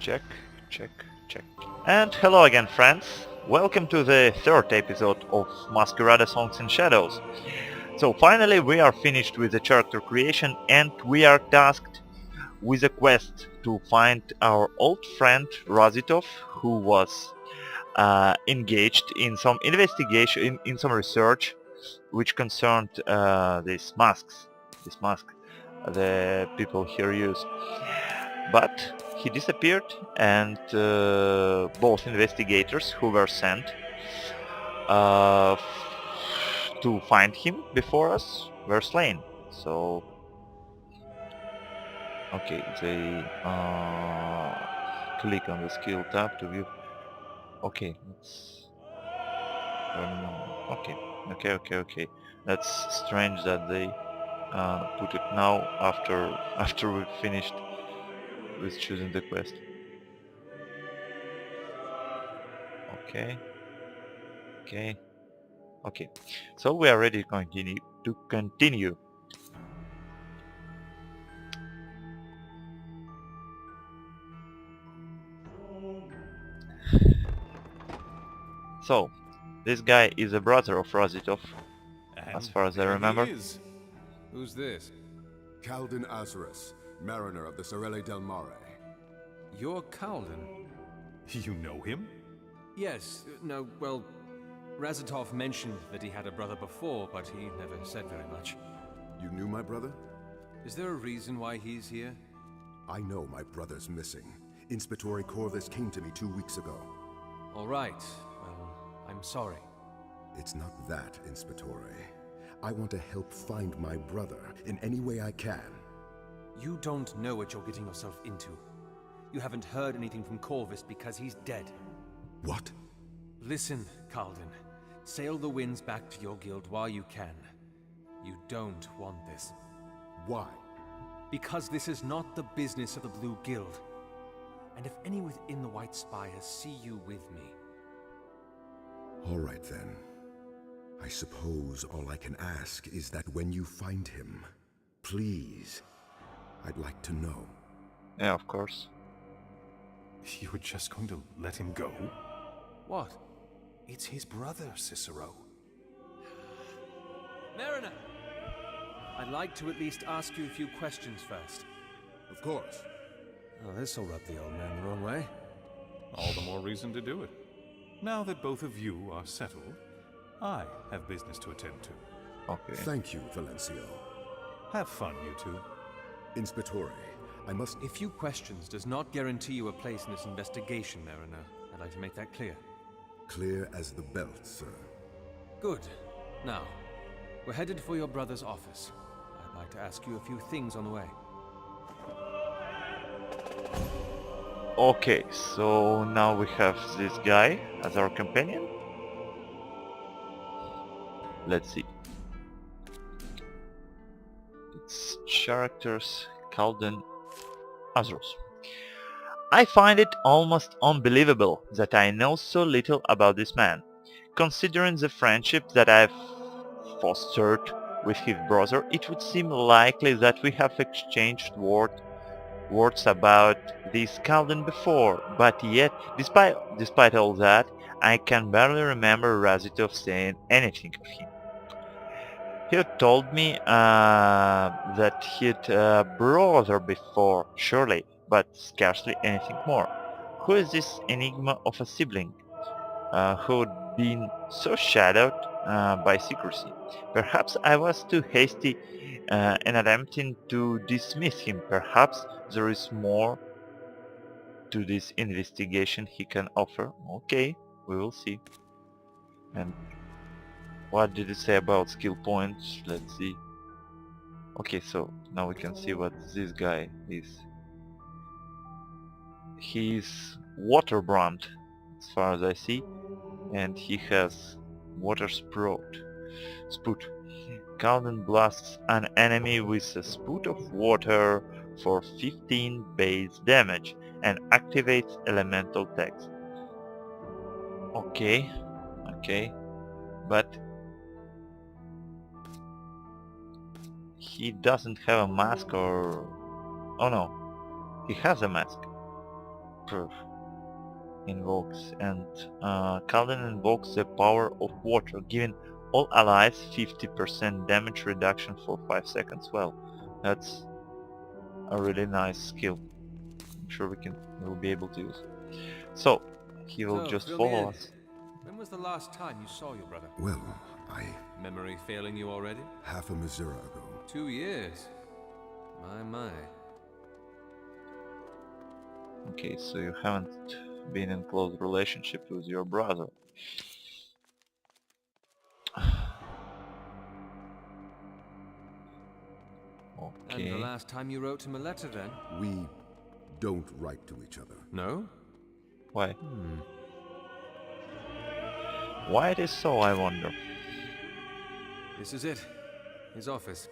Check, check, check. And hello again, friends. Welcome to the third episode of Masquerada Songs and Shadows. So finally we are finished with the character creation and we are tasked with a quest to find our old friend Razitov, who was engaged in some investigation, in some research which concerned these masks, this mask the people here use. But he disappeared and both investigators who were sent to find him before us were slain. So, okay, they click on the skill tab to view. Okay, let's... okay, okay. That's strange that they put it now after we finished with choosing the quest. Okay, okay. Okay, so we are ready to continue. So, this guy is a brother of Razitov, as And far as I there remember. he is. Who's this? Kalden Azarus, mariner of the Sorelle del Mare. You're Kalden? You know him? Yes, no, well, Razatov mentioned that he had a brother before, but he never said very much. You knew my brother? Is there a reason why he's here? I know my brother's missing. Inspector Corvus came to me 2 weeks ago. All right, well, I'm sorry. It's not that, Inspector. I want to help find my brother in any way I can. You don't know what you're getting yourself into. You haven't heard anything from Corvus because he's dead. What? Listen, Kalden. Sail the winds back to your guild while you can. You don't want this. Why? Because this is not the business of the Blue Guild. And if any within the White Spire see you with me... All right then. I suppose all I can ask is that when you find him, please, I'd like to know. Yeah, of course. You're just going to let him go? What? It's his brother, Cicero. Mariner! I'd like to at least ask you a few questions first. Of course. Oh, this'll rub the old man the wrong way. All the more reason to do it. Now that both of you are settled, I have business to attend to. Okay. Thank you, Valencio. Have fun, you two. Inspector, I must... A few questions does not guarantee you a place in this investigation, Mariner. I'd like to make that clear. Clear as the belt, sir. Good. Now, we're headed for your brother's office. I'd like to ask you a few things on the way. Okay, so now we have this guy as our companion. Let's see. It's characters Kalden Azarus. I find it almost unbelievable that I know so little about this man, considering the friendship that I've fostered with his brother. It would seem likely that we have exchanged words about this Kalden before, but yet, despite all that, I can barely remember Razitov saying anything of him. He had told me that he'd brother before, surely, but scarcely anything more. Who is this enigma of a sibling, who'd been so shadowed by secrecy? Perhaps I was too hasty in attempting to dismiss him. Perhaps there is more to this investigation he can offer. Okay, we will see. And what did it say about skill points? Let's see. Okay, so now we can see what this guy is. He's waterbrand, as far as I see, and he has water spout. Calden blasts an enemy with a spout of water for 15 base damage and activates elemental text. Okay, but he doesn't have a mask or... Oh no, he has a mask. Proof. Invokes and Kalden invokes the power of water, giving all allies 50% damage reduction for 5 seconds. Well, that's a really nice skill. I'm sure we'll be able to use. So he will So, just fill me follow in. us. When was the last time you saw your brother? Well, I... Memory failing you already? half a Missouri ago. 2 years. My. Okay, so you haven't been in close relationship with your brother. And the Okay. last time you wrote him a letter then? We don't write to each other. No? Why? Why it is so, I wonder. This is it. His office.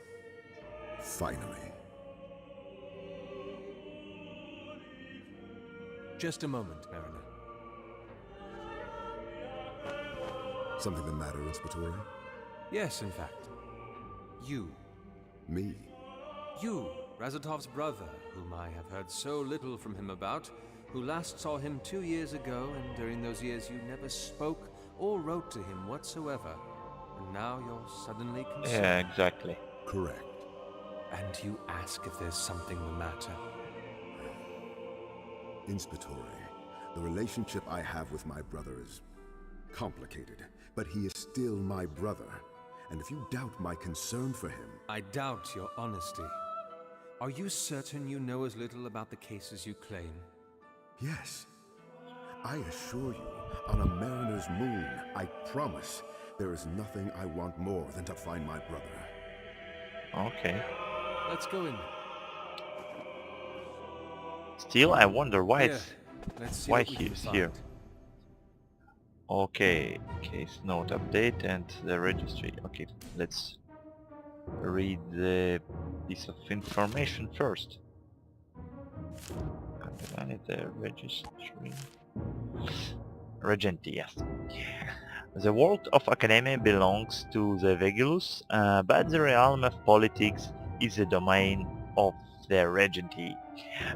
Finally. Just a moment, Mariner. Something the matter, Inspectore? Yes, in fact. You. Me? You, Razatov's brother, whom I have heard so little from him about, who last saw him 2 years ago, and during those years you never spoke or wrote to him whatsoever. And now you're suddenly concerned. Yeah, exactly. Correct. And you ask if there's something the matter. Inspectore, the relationship I have with my brother is complicated, but he is still my brother. And if you doubt my concern for him... I doubt your honesty. Are you certain you know as little about the cases you claim? Yes. I assure you, on a mariner's moon, I promise, there is nothing I want more than to find my brother. Okay. Let's go in. Still, I wonder why Here, let's see why what we he can is find. here. Okay, case note update and the registry. Okay, let's read the piece of information first. I need the registry. Regenti, yes. The world of academia belongs to the Vegilus, but the realm of politics is the domain of the Regenti.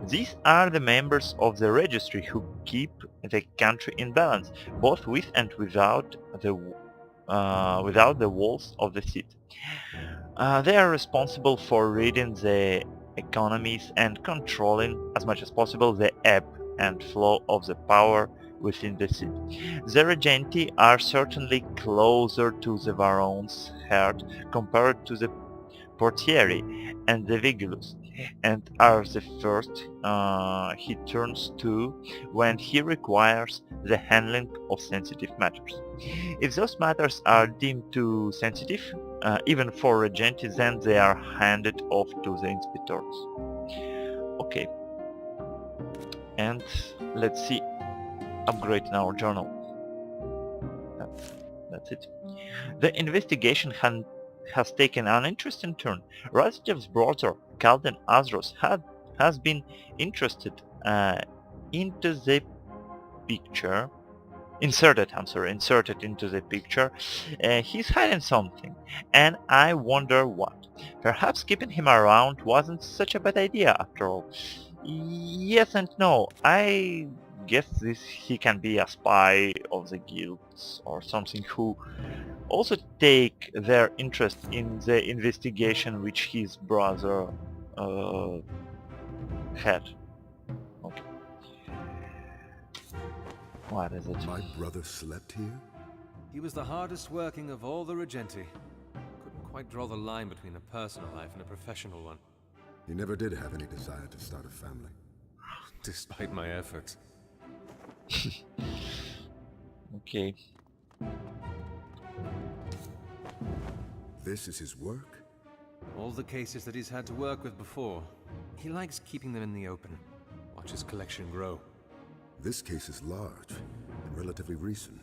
These are the members of the registry who keep the country in balance, both with and without the walls of the city. They are responsible for reading the economies and controlling as much as possible the ebb and flow of the power within the city. The Regenti are certainly closer to the Baron's heart compared to the Portieri and the Vigilus, and are the first he turns to when he requires the handling of sensitive matters. If those matters are deemed too sensitive, even for Regenti, then they are handed off to the inspectors. Okay. And let's see. Upgrade in our journal. That's it. The investigation has taken an interesting turn. Razitov's brother, Kalden Azros, has been interested into the picture. Inserted into the picture. He's hiding something, and I wonder what. Perhaps keeping him around wasn't such a bad idea after all. Yes and no. I guess he can be a spy of the guilds or something who also take their interest in the investigation which his brother had. Okay. What is it? My brother slept here? He was the hardest working of all the Regenti. Couldn't quite draw the line between a personal life and a professional one. He never did have any desire to start a family. Despite my efforts. Okay. This is his work? All the cases that he's had to work with before. He likes keeping them in the open. Watch his collection grow. This case is large and relatively recent.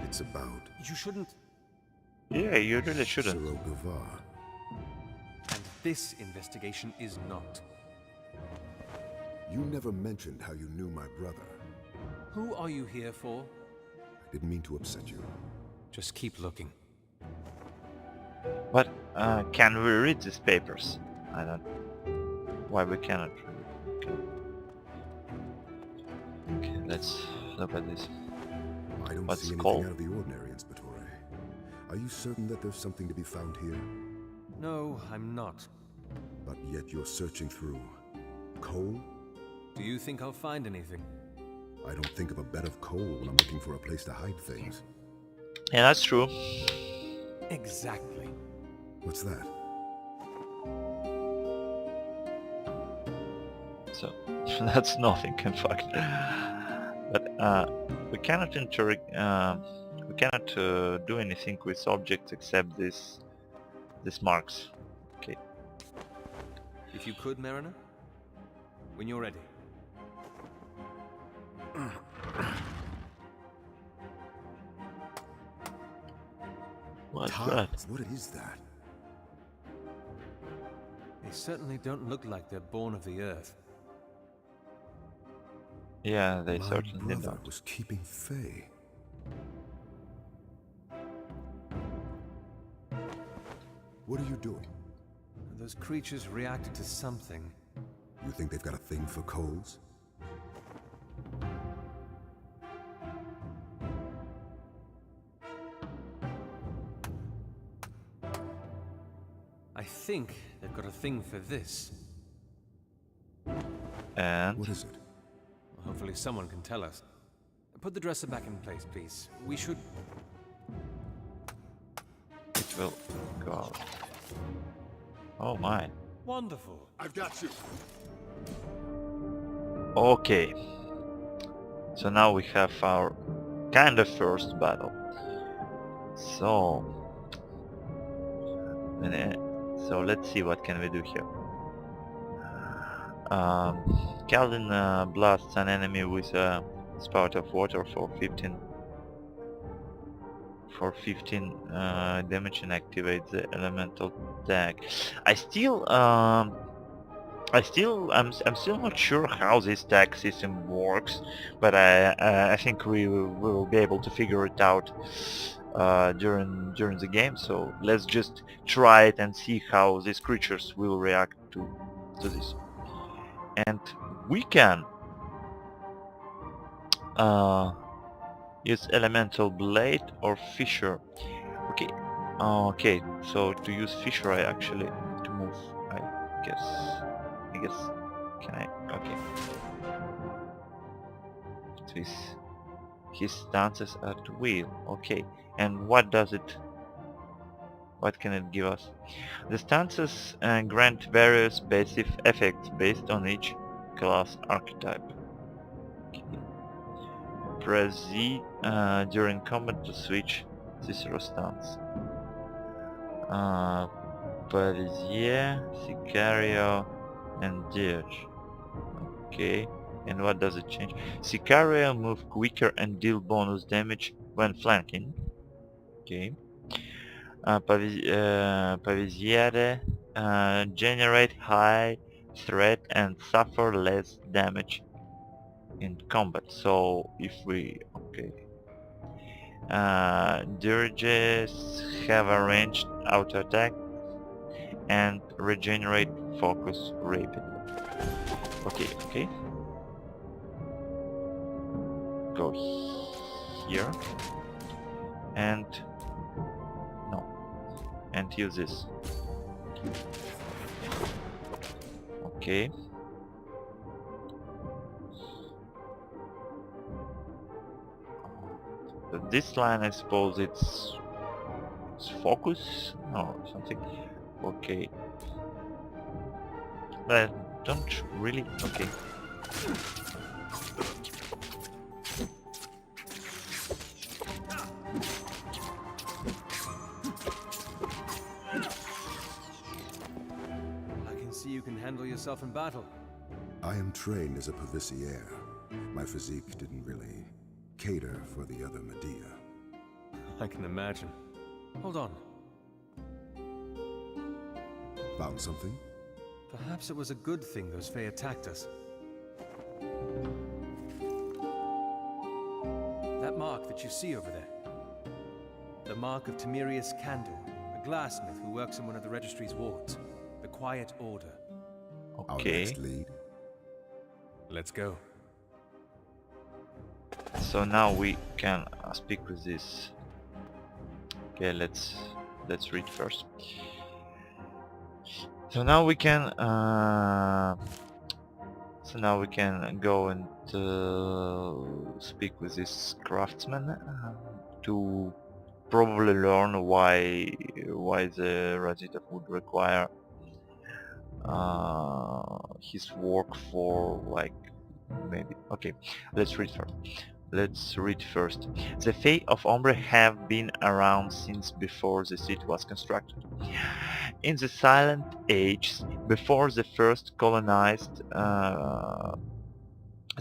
It's about You shouldn't... Yeah, you really shouldn't. Cyril Gavar. And this investigation is not. You never mentioned how you knew my brother. Who are you here for? I didn't mean to upset you. Just keep looking. But can we read these papers? I don't. Why we cannot read? Okay. Let's look at this. I don't What's see anything called? out of the ordinary, Inspectore. Are you certain that there's something to be found here? No, I'm not. But yet you're searching through coal? Do you think I'll find anything? I don't think of a bed of coal when I'm looking for a place to hide things. Yeah, that's true. Exactly. What's that? So that's nothing, in fact. But we cannot do anything with objects except these marks. Okay. If you could, Mariner? When you're ready. What's that? Tiles. What is that? They certainly don't look like they're born of the earth. Yeah, they My certainly brother don't. was keeping Faye. What are you doing? Those creatures reacted to something. You think they've got a thing for coals? I think they've got a thing for this. And What is it? Well, hopefully someone can tell us. Put the dresser back in place, please. We should... it will go out. Oh my. Wonderful. I've got you. Okay. So now we have our kind of first battle. So let's see what can we do here. Calvin blasts an enemy with a spout of water for 15 damage and activates the elemental tag. I'm still not sure how this tag system works, but I think we will be able to figure it out during the game. So let's just try it and see how these creatures will react to this. And we can use elemental blade or fissure. Okay. Okay. So to use fissure, I actually need to move. I guess. Can I? Okay. His stances at will. Okay. And what does it? What can it give us? The stances grant various passive effects based on each class archetype. Okay. Press Z during combat to switch Cicero stance. Parisier, Sicario, and Dirge. Okay, and what does it change? Sicario move quicker and deal bonus damage when flanking. Okay. Parisiere generate high threat and suffer less damage in combat. So if we Dirges have a ranged auto attack and regenerate focus rapidly. Okay. Go here and no, and use this. Okay. This line, I suppose it's focus? No, something. Okay. But don't really... Okay. I can see you can handle yourself in battle. I am trained as a Pavicier. My physique didn't really cater for the other Medea. I can imagine. Hold on. Found something? Perhaps it was a good thing those Fae attacked us. That mark that you see over there. The mark of Timerius Candle, a glassmith who works in one of the registry's wards. The Quiet Order. Our Okay. next lead? Let's go. So now we can speak with this. Okay, let's read first. So now we can go and speak with this craftsman to probably learn why the Razitov would require his work for, like, maybe. Okay, let's read first. The Fae of Ombre have been around since before the city was constructed. In the Silent Ages, before the first colonized the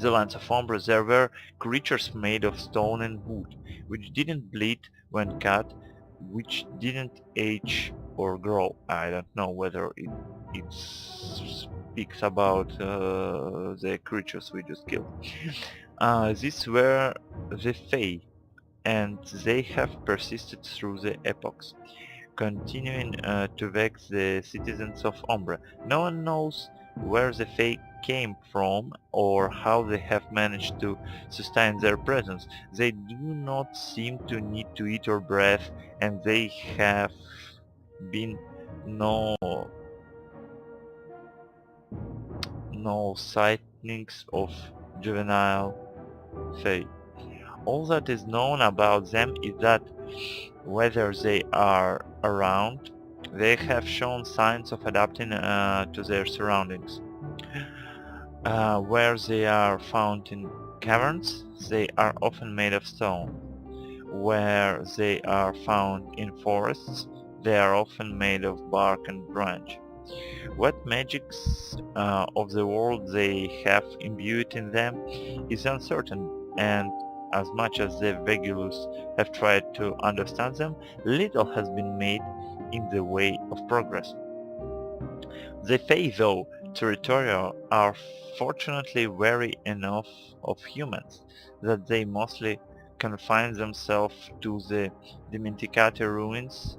lands of Ombre, there were creatures made of stone and wood, which didn't bleed when cut, which didn't age or grow. I don't know whether it speaks about the creatures we just killed. These were the Fae, and they have persisted through the epochs, continuing to vex the citizens of Umbra. No one knows where the Fae came from or how they have managed to sustain their presence. They do not seem to need to eat or breathe, and they have been no sightings of juvenile Fae. All that is known about them is that whether they are around, they have shown signs of adapting to their surroundings. Where they are found in caverns, they are often made of stone. Where they are found in forests, they are often made of bark and branch. What magics of the world they have imbued in them is uncertain, and as much as the Regulus have tried to understand them, little has been made in the way of progress. The Fae, though territorial, are fortunately wary enough of humans that they mostly confine themselves to the Dimenticate ruins,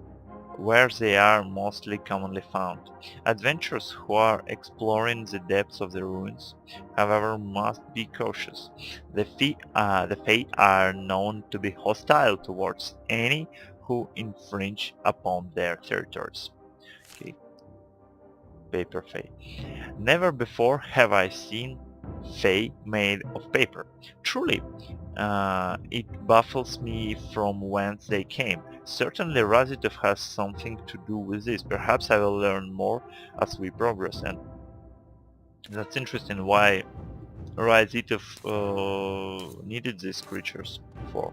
where they are mostly commonly found. Adventurers who are exploring the depths of the ruins, however, must be cautious. The Fae are known to be hostile towards any who infringe upon their territories. Okay, paper Fae. Never before have I seen Fae made of paper. Truly, it baffles me from whence they came. Certainly Razitov has something to do with this. Perhaps I will learn more as we progress, and that's interesting why Razitov needed these creatures for.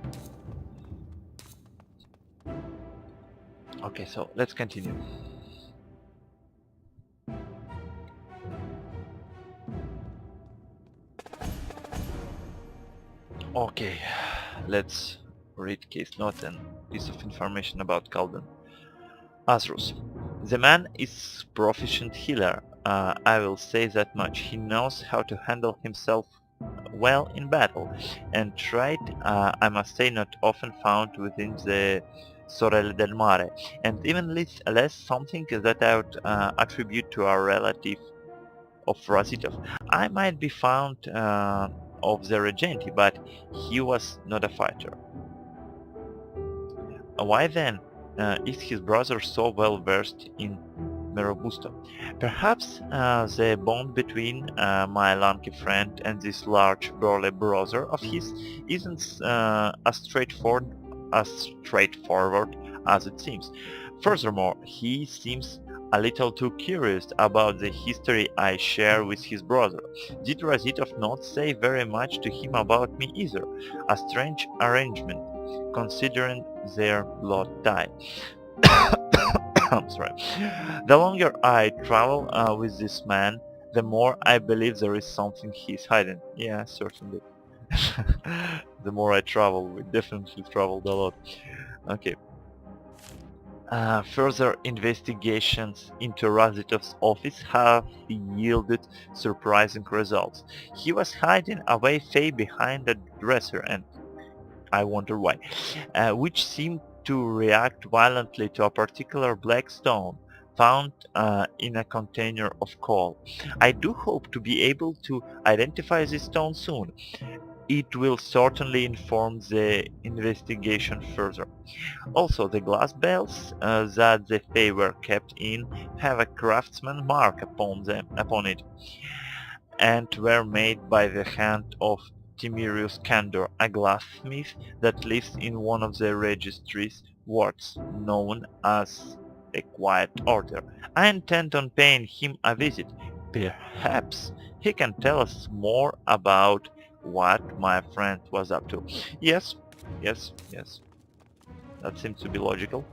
Okay, so let's continue. Okay, let's read case note and piece of information about Kalden. Azrus. The man is proficient healer, I will say that much. He knows how to handle himself well in battle, and trait, I must say, not often found within the Sorelle del Mare, and even less something that I would attribute to our relative of Razitov. I might be found of the Regenti, but he was not a fighter. Why then is his brother so well versed in Merobusto? Perhaps the bond between my lanky friend and this large burly brother of his isn't as straightforward as it seems. Furthermore, he seems a little too curious about the history I share with his brother. Did Razitov not say very much to him about me either? A strange arrangement, considering their blood tie. I'm sorry. The longer I travel with this man, the more I believe there is something he's hiding. Yeah, certainly. The more I travel, we definitely traveled a lot. Okay. Further investigations into Razitov's office have yielded surprising results. He was hiding away Faye behind a dresser, and I wonder why, which seemed to react violently to a particular black stone found in a container of coal. I do hope to be able to identify this stone soon. It will certainly inform the investigation further. Also, the glass bells that the Fae were kept in have a craftsman mark upon it, and were made by the hand of Timerius Candor, a glassmith that lives in one of the registry's wards, known as the Quiet Order. I intend on paying him a visit. Perhaps he can tell us more about what my friend was up to. Yes, yes, yes. That seems to be logical.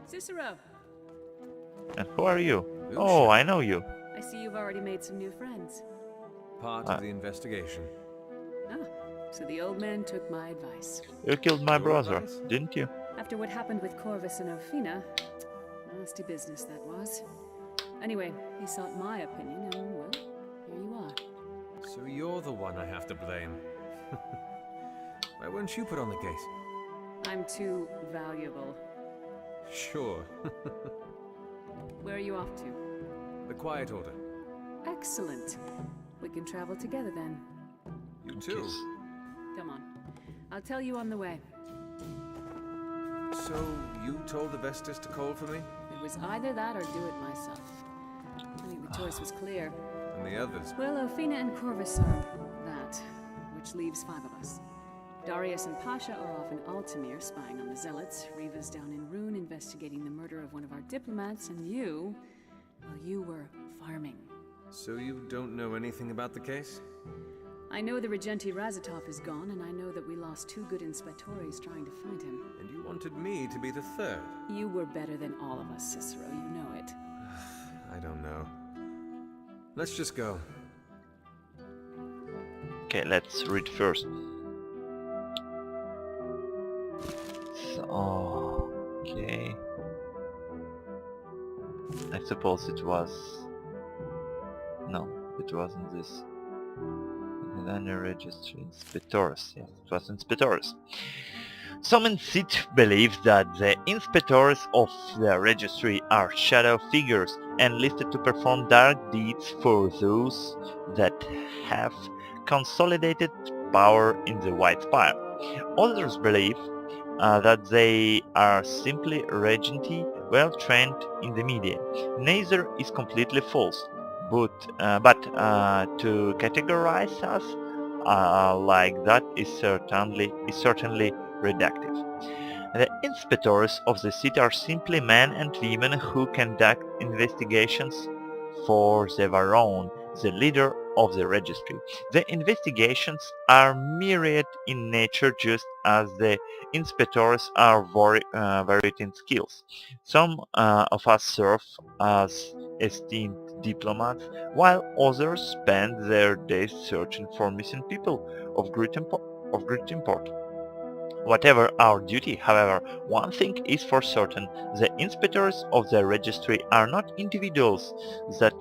Cicero, And who are you? Who Oh, shall- I know you. I see you've already made some new friends. Part Uh, of the investigation. Ah, so the old man took my advice. You killed my Your brother, advice? didn't you? After what happened with Corvus and Ophina, nasty business that was. Anyway, he sought my opinion, and well, here you are. So you're the one I have to blame. Why weren't you put on the case? I'm too valuable. Sure. Where are you off to? The Quiet Order. Excellent. We can travel together then. You too. Yes. Come on. I'll tell you on the way. So you told the Vestas to call for me? It was either that or do it myself. I think the choice was clear. And the others? Well, Ophina and Corvus are that, which leaves 5 of us. Darius and Pasha are off in Altamir spying on the Zealots, Riva's down in Rune investigating the murder of one of our diplomats, and you, well, you were farming. So you don't know anything about the case? I know the Regenti Razatov is gone, and I know that we lost 2 good inspectores trying to find him. And you wanted me to be the third? You were better than all of us, Cicero, you know it. I don't know. Let's just go. Okay, let's read first. So, okay. I suppose it was... No, it wasn't this. Millennium Registry Inspectors. Yes, it was Inspectors. Some in Sith believe that the inspectors of the registry are shadow figures enlisted to perform dark deeds for those that have consolidated power in the White Spire. Others believe that they are simply regenti well trained in the media. Neither is completely false, but to categorize us like that is certainly reductive. The inspectors of the city are simply men and women who conduct investigations for the Varon, the leader of the registry. The investigations are myriad in nature, just as the inspectors are varied in skills. Some of us serve as esteemed diplomats, while others spend their days searching for missing people of great import. Whatever our duty, however, one thing is for certain: the inspectors of the registry are not individuals that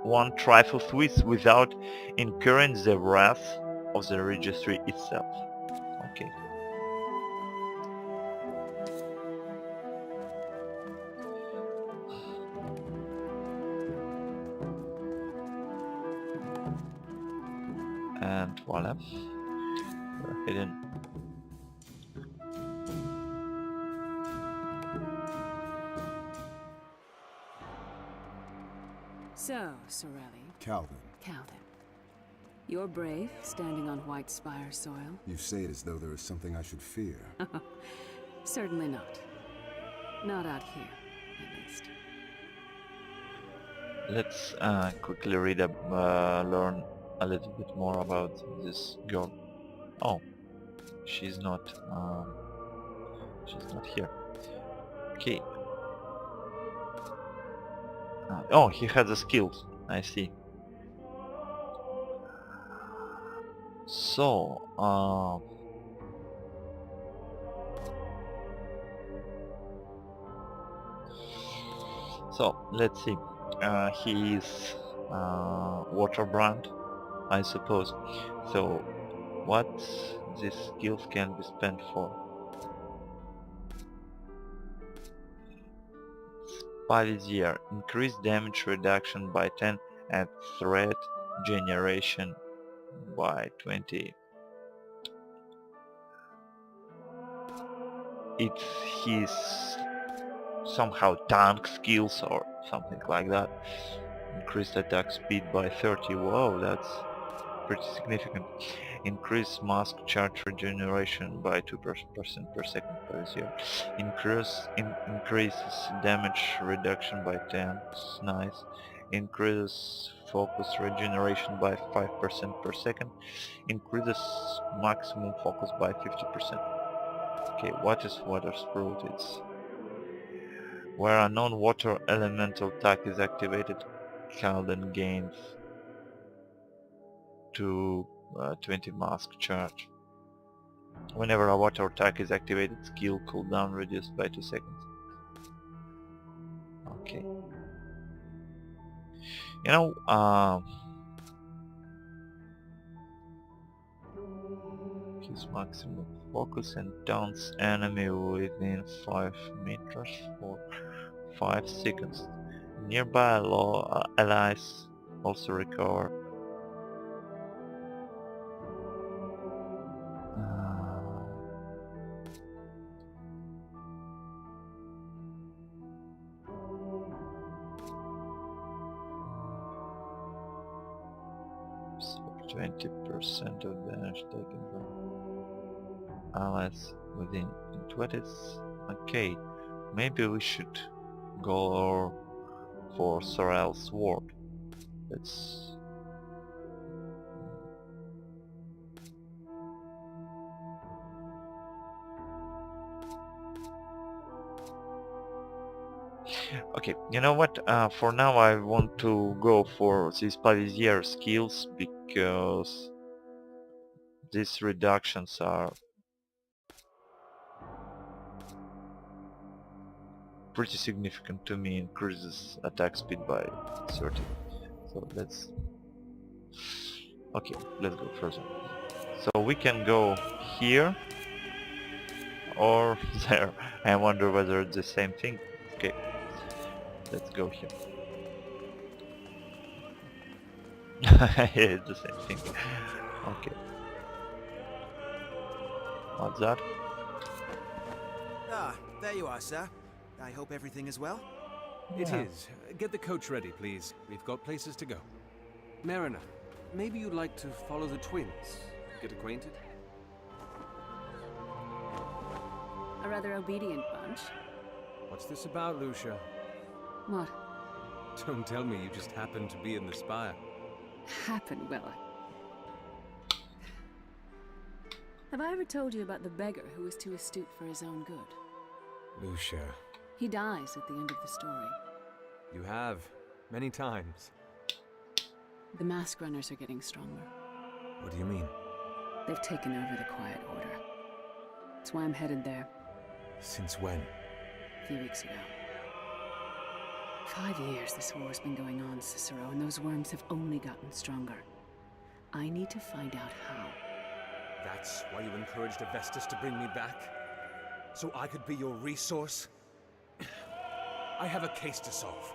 one trifles with without incurring the wrath of the registry itself. Okay. And voila. We're hidden. So, Sorelli, Calvin, Calvin. You're brave, standing on White Spire soil. you say it as though there is something I should fear. Certainly not. Not out here, at least. Let's quickly learn a little bit more about this girl. Oh, she's not here. Okay. Oh, he has the skills. I see. So, let's see. He is water brand, I suppose. So, what these skills can be spent for? Spy this year. Increase damage reduction by 10 at threat generation by 20. It's his somehow tank skills or something like that. Increased attack speed by 30. Whoa, that's pretty significant. Increase mask charge regeneration by 2% per second per year. Increases damage reduction by 10. Nice. Increases focus regeneration by 5% per second. Increases maximum focus by 50%. Okay, what is water sprout? It's where a non-water elemental attack is activated, Calden gains to 20 mask charge. Whenever a water attack is activated, skill cooldown reduced by 2 seconds. Okay. You know, his maximum focus and taunts enemy within 5 meters for 5 seconds. Nearby allies also recover. 20% of damage taken by allies within 20. Okay, maybe we should go for Sorrel's sword. Let's okay, you know what? For now I want to go for these Pavisier skills because these reductions are pretty significant to me. Increases attack speed by 30. So let's go further. So we can go here or there. I wonder whether it's the same thing. Okay, let's go here. It's the same thing. Okay. What's that? Ah, there you are, sir. I hope everything is well. It is. Get the coach ready, please. We've got places to go. Mariner, maybe you'd like to follow the twins. Get acquainted? A rather obedient bunch. What's this about, Lucia? What? Don't tell me you just happened to be in the spire. Happened, well. Have I ever told you about the beggar who was too astute for his own good? Lucia. He dies at the end of the story. You have. Many times. The mask runners are getting stronger. What do you mean? They've taken over the Quiet Order. That's why I'm headed there. Since when? A few weeks ago. 5 years this war's been going on, Cicero, and those worms have only gotten stronger. I need to find out how. That's why you encouraged Avestus to bring me back? So I could be your resource? I have a case to solve.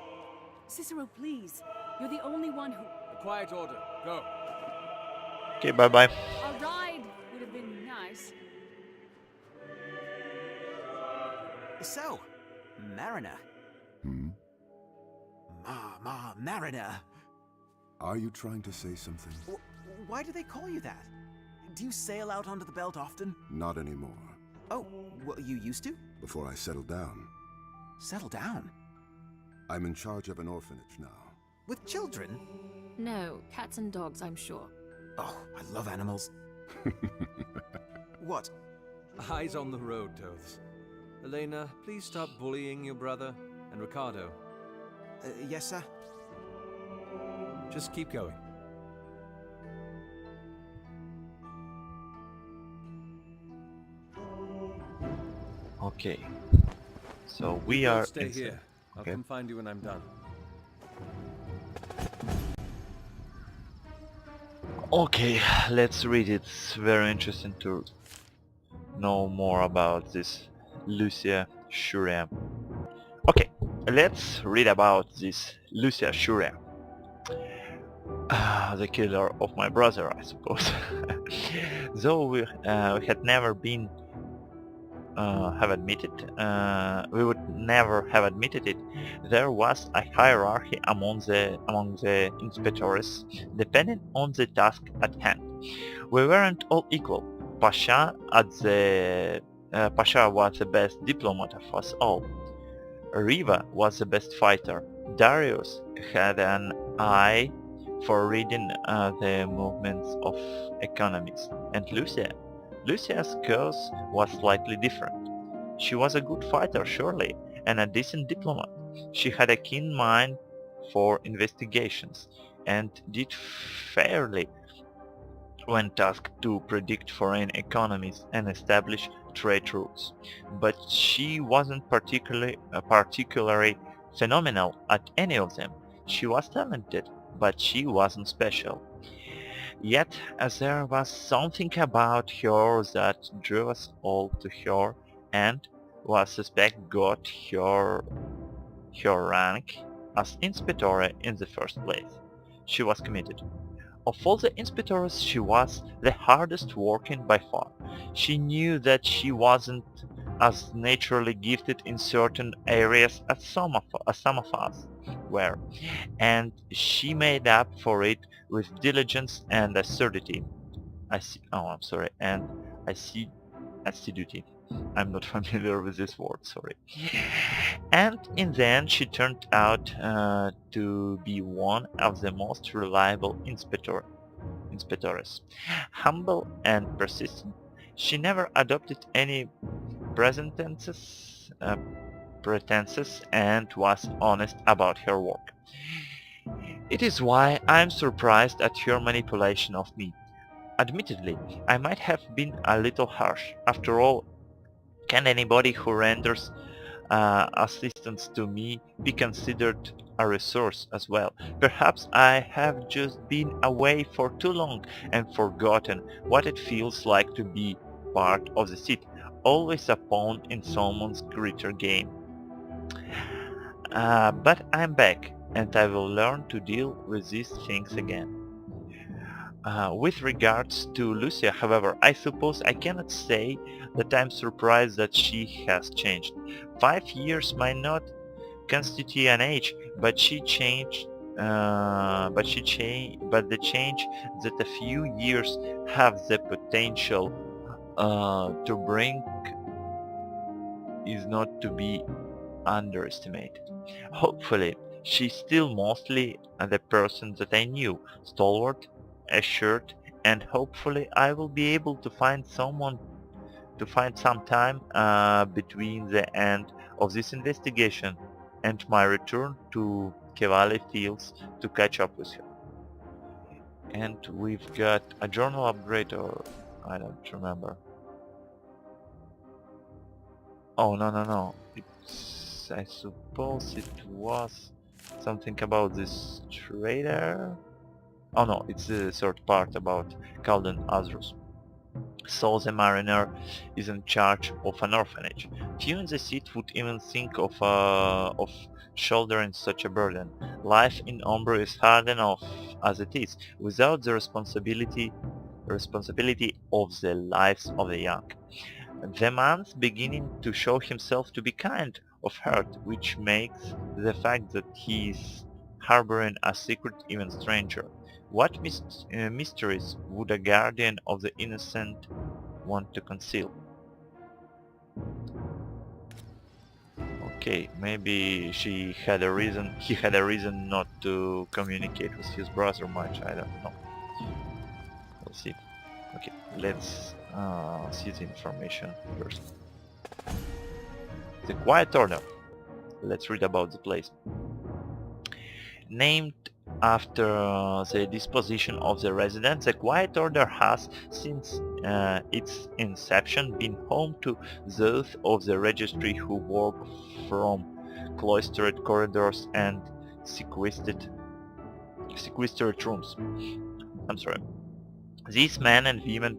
Cicero, please. You're the only one who... The Quiet Order, go. Okay, bye-bye. A ride would have been nice. So, Mariner. Hmm? Mariner. Are you trying to say something? Why do they call you that? Do you sail out onto the belt often? Not anymore. Oh, well, you used to? Before I settled down. Settle down. I'm in charge of an orphanage now. With children? No, cats and dogs, I'm sure. Oh, I love animals. What? Eyes on the road, Toths. Elena, please stop bullying your brother. And Ricardo, Yes, sir? just keep going. Okay. So we Don't are stay inside. here. I'll Okay. come find you when I'm done. Okay, let's read it. It's very interesting to know more about this Lucia Shuria. Okay, let's read about this Lucia Shuria. The killer of my brother, I suppose. Though we had never been have admitted, we would never have admitted it, there was a hierarchy among the inspectors, depending on the task at hand. We weren't all equal. Pasha was the best diplomat of us all. Riva was the best fighter. Darius had an eye for reading the movements of economies. And Lucia's cause was slightly different. She was a good fighter, surely, and a decent diplomat. She had a keen mind for investigations, and did fairly when tasked to predict foreign economies and establish trade routes. But she wasn't particularly phenomenal at any of them. She was talented, but she wasn't special. Yet, as there was something about her that drew us all to her, and I suspect got her rank as inspector in the first place. She was committed. Of all the inspectors, she was the hardest working by far. She knew that she wasn't as naturally gifted in certain areas as some of us were, and she made up for it with diligence and assiduity. I'm sorry, and assiduity. I'm not familiar with this word, sorry. And in the end, she turned out to be one of the most reliable inspectors. Humble and persistent, she never adopted any pretenses, uh, pretenses and was honest about her work. It is why I'm surprised at her manipulation of me. Admittedly, I might have been a little harsh. After all, can anybody who renders assistance to me be considered a resource as well? Perhaps I have just been away for too long and forgotten what it feels like to be part of the city, always a pawn in someone's greater game. But I'm back, and I will learn to deal with these things again. With regards to Lucia, however, I suppose I cannot say that I'm surprised that she has changed. 5 years might not constitute an age, but she changed. But the change that a few years have the potential to bring is not to be underestimated. Hopefully, she's still mostly the person that I knew, stalwart, assured, and hopefully I will be able to find some time between the end of this investigation and my return to Kevali Fields to catch up with her. And we've got a journal upgrade, or I don't remember. Oh, no. I suppose it was something about this trader. Oh no, it's the third part about Calden Azrus. So the mariner is in charge of an orphanage. Few in the city would even think of shouldering such a burden. Life in Umbre is hard enough as it is, without the responsibility of the lives of the young. The man's beginning to show himself to be kind of heart, which makes the fact that he is harboring a secret even stranger. What mysteries would a guardian of the innocent want to conceal? Okay, maybe he had a reason not to communicate with his brother much, I don't know. We'll see. Okay, let's see the information first. The Quiet Order. Let's read about the place. Named after the disposition of the residents, the Quiet Order has, since its inception, been home to those of the registry who work from cloistered corridors and sequestered rooms. I'm sorry. These men and women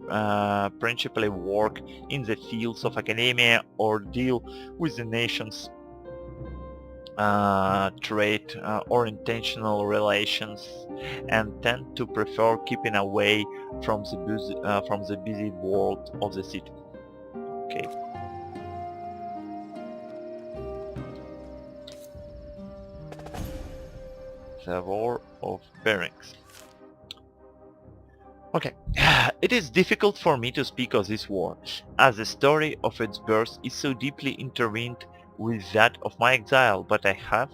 principally work in the fields of academia or deal with the nation's trait or intentional relations, and tend to prefer keeping away from the busy world of the city. Okay. The War of Bearings. Okay, it is difficult for me to speak of this war, as the story of its birth is so deeply intertwined with that of my exile, but I have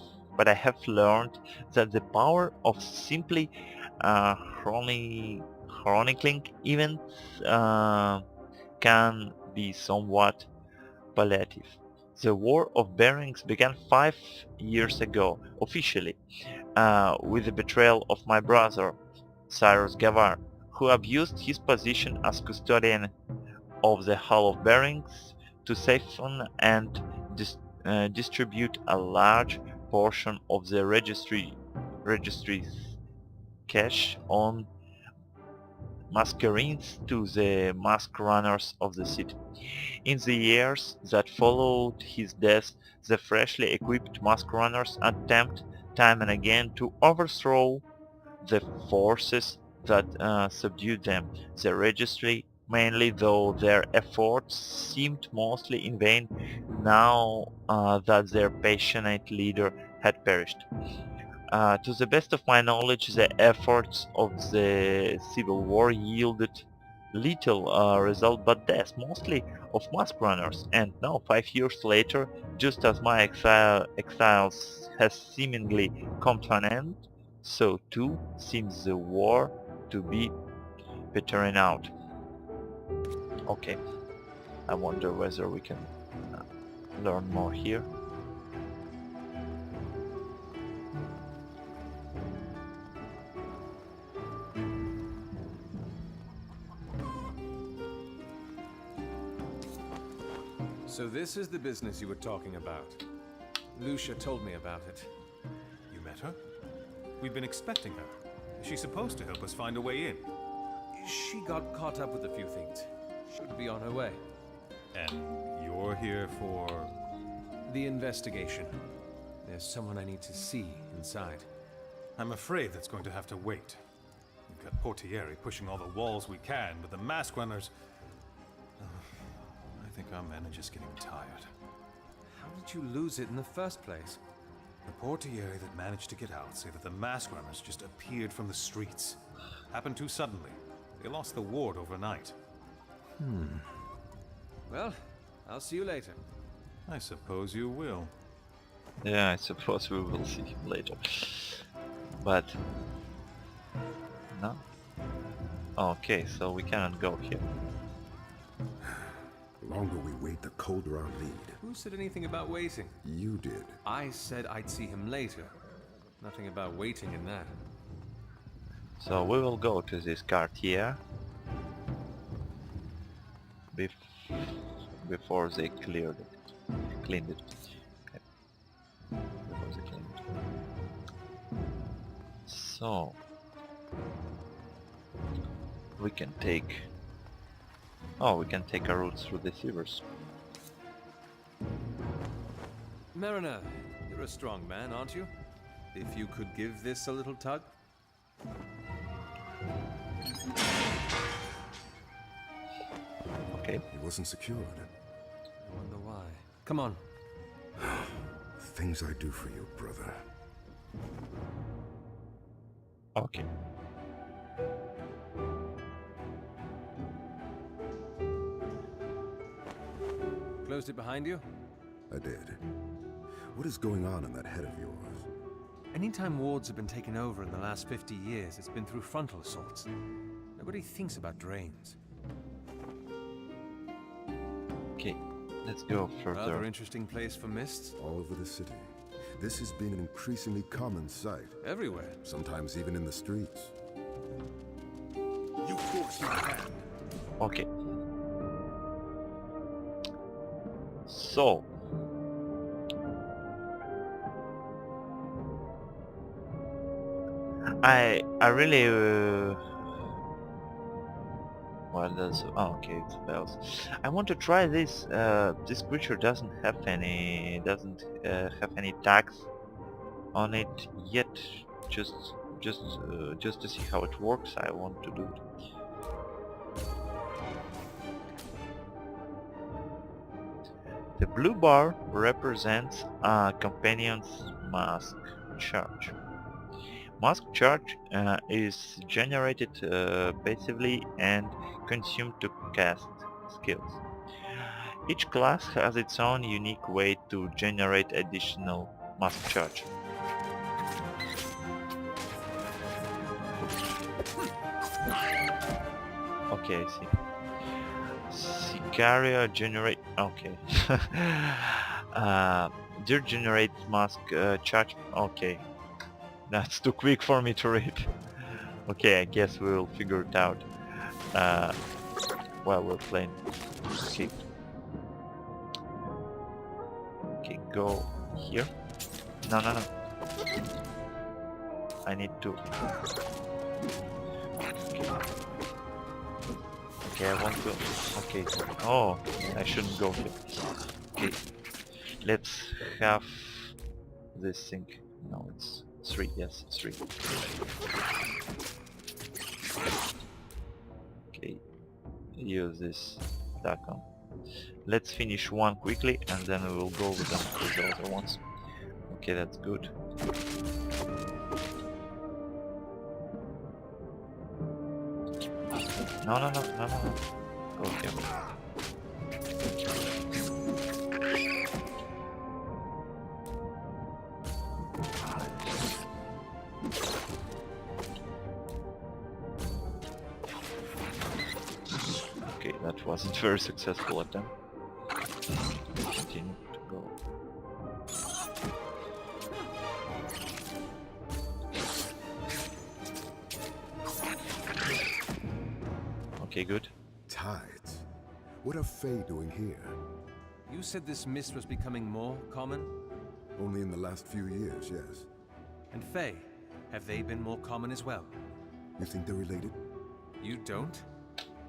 learned that the power of simply uh, chronicling events can be somewhat palliative. The War of Bearings began 5 years ago, officially, with the betrayal of my brother, Cyrus Gavar, who abused his position as custodian of the Hall of Bearings to siphon and distribute a large portion of the registry's cash on masquerades to the mask runners of the city. In the years that followed his death, the freshly equipped mask runners attempt time and again to overthrow the forces that subdued them. The registry, mainly, though their efforts seemed mostly in vain now that their passionate leader had perished. To the best of my knowledge, the efforts of the civil war yielded little result but death, mostly of mask runners. And now, 5 years later, just as my exiles has seemingly come to an end, so too seems the war to be petering out. Okay, I wonder whether we can learn more here. So this is the business you were talking about. Lucia told me about it. You met her? We've been expecting her. She's supposed to help us find a way in. She got caught up with a few things. Should be on her way. And you're here for... The investigation. There's someone I need to see inside. I'm afraid that's going to have to wait. We've got Portieri pushing all the walls we can, but the mask runners... I think our manager's getting tired. How did you lose it in the first place? The Portieri that managed to get out say that the mask runners just appeared from the streets. Happened too suddenly. They lost the ward overnight. Well, I'll see you later. I suppose you will. Yeah, I suppose we will see him later. But... no? Okay, so we cannot go here. The longer we wait, the colder our lead. Who said anything about waiting? You did. I said I'd see him later. Nothing about waiting in that. So we will go to this quartier before they cleaned it. Okay. Before they cleaned it. So we can take... oh, we can take a route through the sewers. Mariner, you're a strong man, aren't you? If you could give this a little tug? Okay. It wasn't secured. I wonder why. Come on. Things I do for you, brother. Okay. Closed it behind you? I did. What is going on in that head of yours? Anytime wards have been taken over in the last 50 years, it's been through frontal assaults. Nobody thinks about drains. Okay. Let's go Rather further. interesting place for mists. All over the city. This has been an increasingly common sight. Everywhere. Sometimes even in the streets. You force your hand. Okay. So I really what does... oh, okay, it spells. I want to try this. This creature doesn't have any tags on it yet. Just just to see how it works, I want to do it. The blue bar represents a companion's mask charge. Mask charge is generated passively and consumed to cast skills. Each class has its own unique way to generate additional mask charge. Okay, I see. Sicario generate... okay. Deer generates mask charge... okay. That's too quick for me to read. Okay, I guess we'll figure it out while we're playing. Okay. Okay, go here. No. I need to... okay, I want to... okay. Oh, I shouldn't go here. Okay. Let's have this thing. No, it's 3. Yes, it's 3. Okay. Use this attack on. Let's finish one quickly and then we will go with the other ones. Okay, that's good. No. Go here. Okay, that wasn't very successful attempt. Continue to go. Okay, good. Tides? What are Fae doing here? You said this mist was becoming more common? Only in the last few years, yes. And Fae, have they been more common as well? You think they're related? You don't?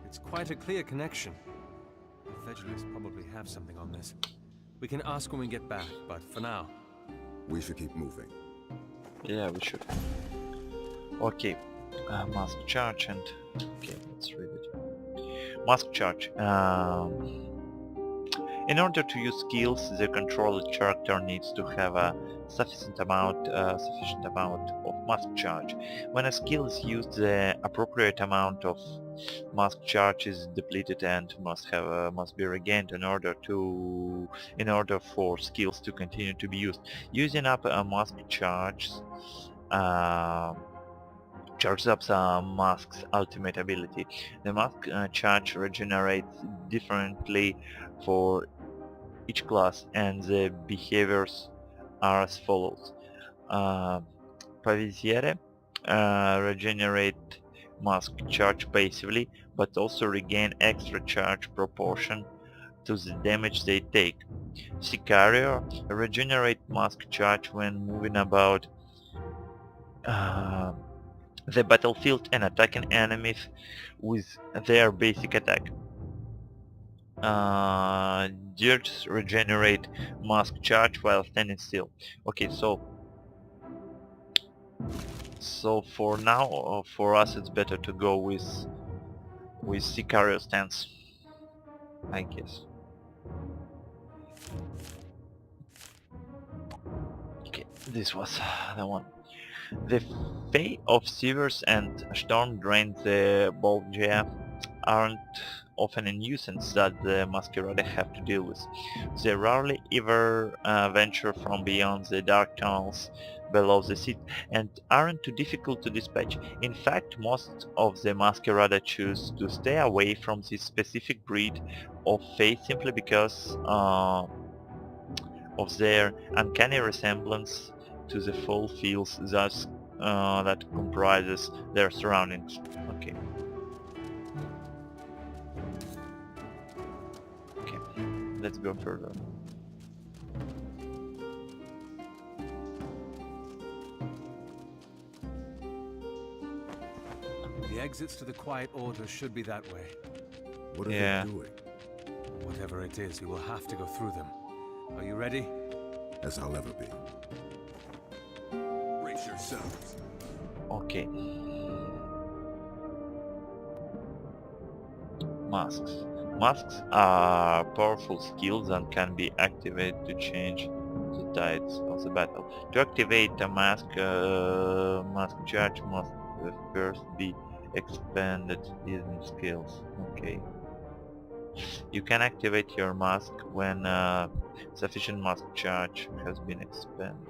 It's quite a clear connection. The Federalists probably have something on this. We can ask when we get back, but for now... We should keep moving. Yeah, we should. Okay. Mask charge and... okay, let's read it. Mask charge. In order to use skills, the controller character needs to have a sufficient amount of mask charge. When a skill is used, the appropriate amount of mask charge is depleted and must be regained in order for skills to continue to be used. Using up a mask charge charges up the mask's ultimate ability. The mask charge regenerates differently for each class, and the behaviors are as follows. Pavisiere regenerate mask charge passively, but also regain extra charge proportion to the damage they take. Sicario regenerate mask charge when moving about the battlefield and attacking enemies with their basic attack. Dirts regenerate mask charge while standing still. Okay, so for now, for us it's better to go with Sicario stance, I guess. Okay, this was the one. The Fae of Sivers and Storm drain the Bolgia aren't often a nuisance that the Masquerada have to deal with. They rarely ever venture from beyond the dark tunnels below the city and aren't too difficult to dispatch. In fact, most of the Masquerada choose to stay away from this specific breed of Fae simply because of their uncanny resemblance to the full fields that comprises their surroundings. Okay. Okay, let's go further. The exits to the Quiet Order should be that way. What are Yeah. they doing? Whatever it is, we will have to go through them. Are you ready? As I'll ever be. Okay. Masks. Masks are powerful skills and can be activated to change the tides of the battle. To activate a mask, mask charge must first be expanded using skills. Okay. You can activate your mask when sufficient mask charge has been expended.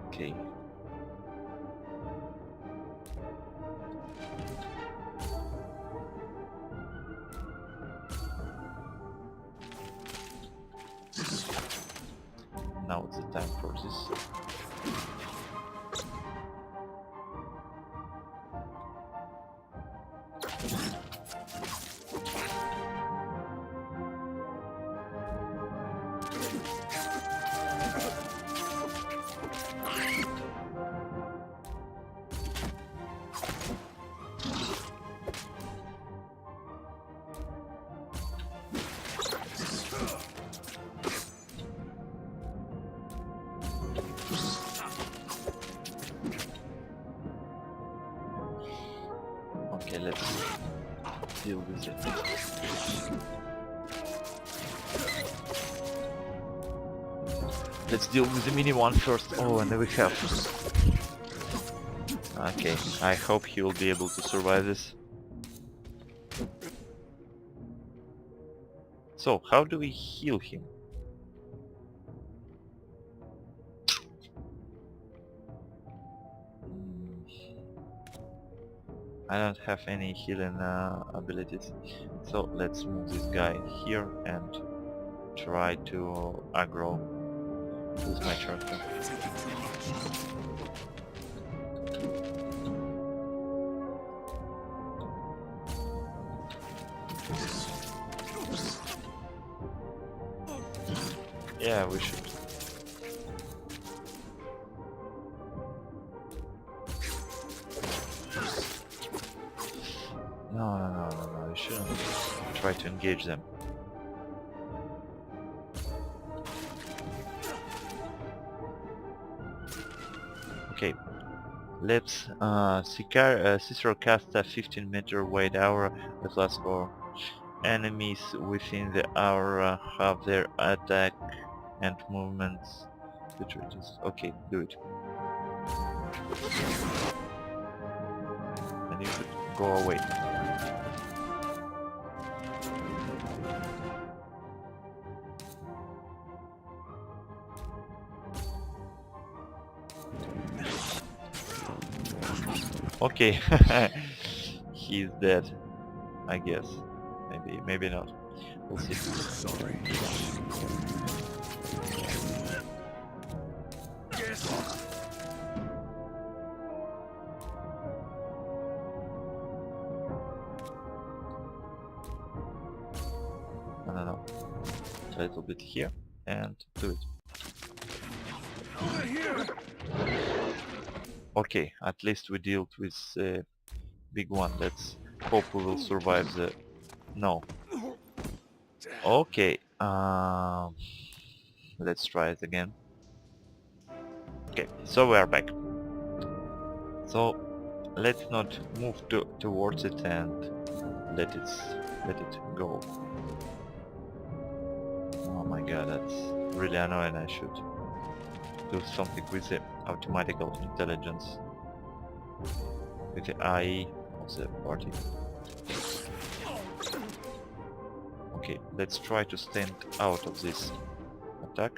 Okay. Now it's the time for this. Okay, let's deal with it. Let's deal with the mini one first. Oh, and then we have... Okay, I hope he will be able to survive this. So, how do we heal him? I don't have any healing abilities, so let's move this guy here and try to aggro with my character. Yeah, we should. No, we shouldn't try to engage them. Okay, let's Cicero cast a 15-meter wide aura that lasts for enemies within the aura have their attack and movements reduced. Okay, do it. And you should go away. Okay, he's dead, I guess. Maybe not. We'll see. Sorry. No. A little bit here and do it. Okay, at least we dealt with the big one. Let's hope we will survive the... No. Okay, let's try it again. Okay, so we are back. So let's not move towards it and let it go. Oh my god, that's really annoying. I should do something with the automatical intelligence, with the IE of the party. Okay, let's try to stand out of this attack.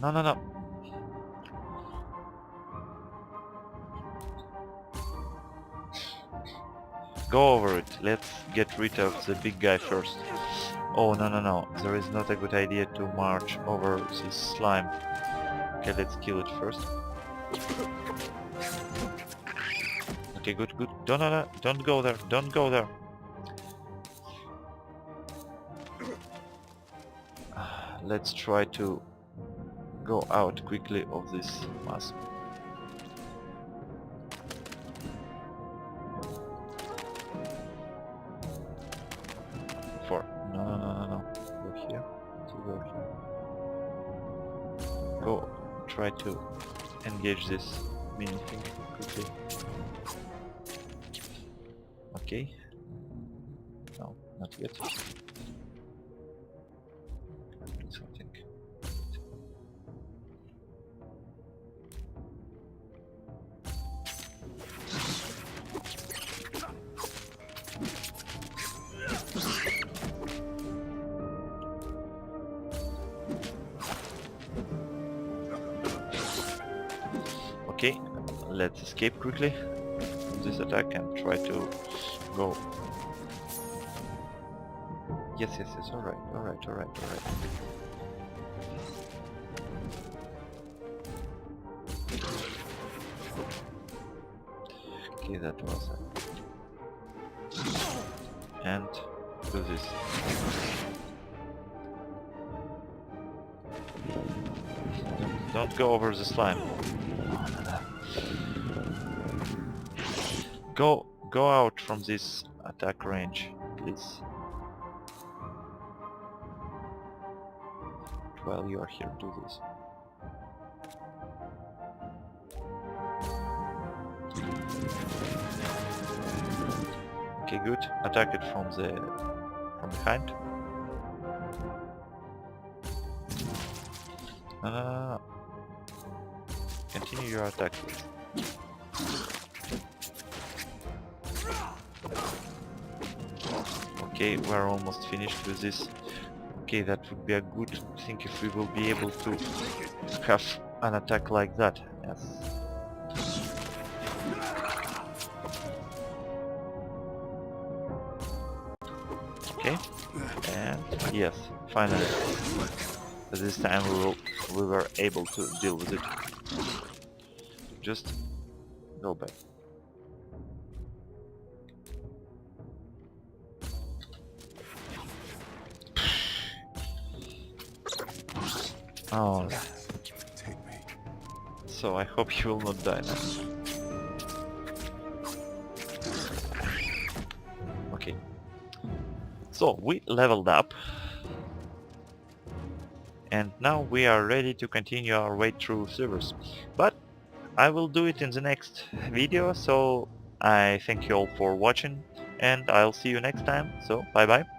No. Go over it. Let's get rid of the big guy first. Oh, no. There is not a good idea to march over this slime. Okay, let's kill it first. Okay, good. Don't go there. Don't go there. Let's try to go out quickly of this mass. No. Go here. Go here. Go. Try to engage this mini thing quickly. Okay. No, not yet. Something. Okay, let's escape quickly from this attack and try to go. Yes, alright. Okay, that was it. And do this. Don't go over the slime. Go out from this attack range, please. While you are here, do this. Okay, good. Attack it from behind. No. Continue your attack, please. Okay, we're almost finished with this. Okay, that would be a good thing if we will be able to have an attack like that. Yes. Okay. And yes, finally. But this time we were able to deal with it. Just go back. Oh, Take me. so I hope you will not die now. Okay. So we leveled up. And now we are ready to continue our way through servers. But I will do it in the next video, so I thank you all for watching and I'll see you next time. So bye bye.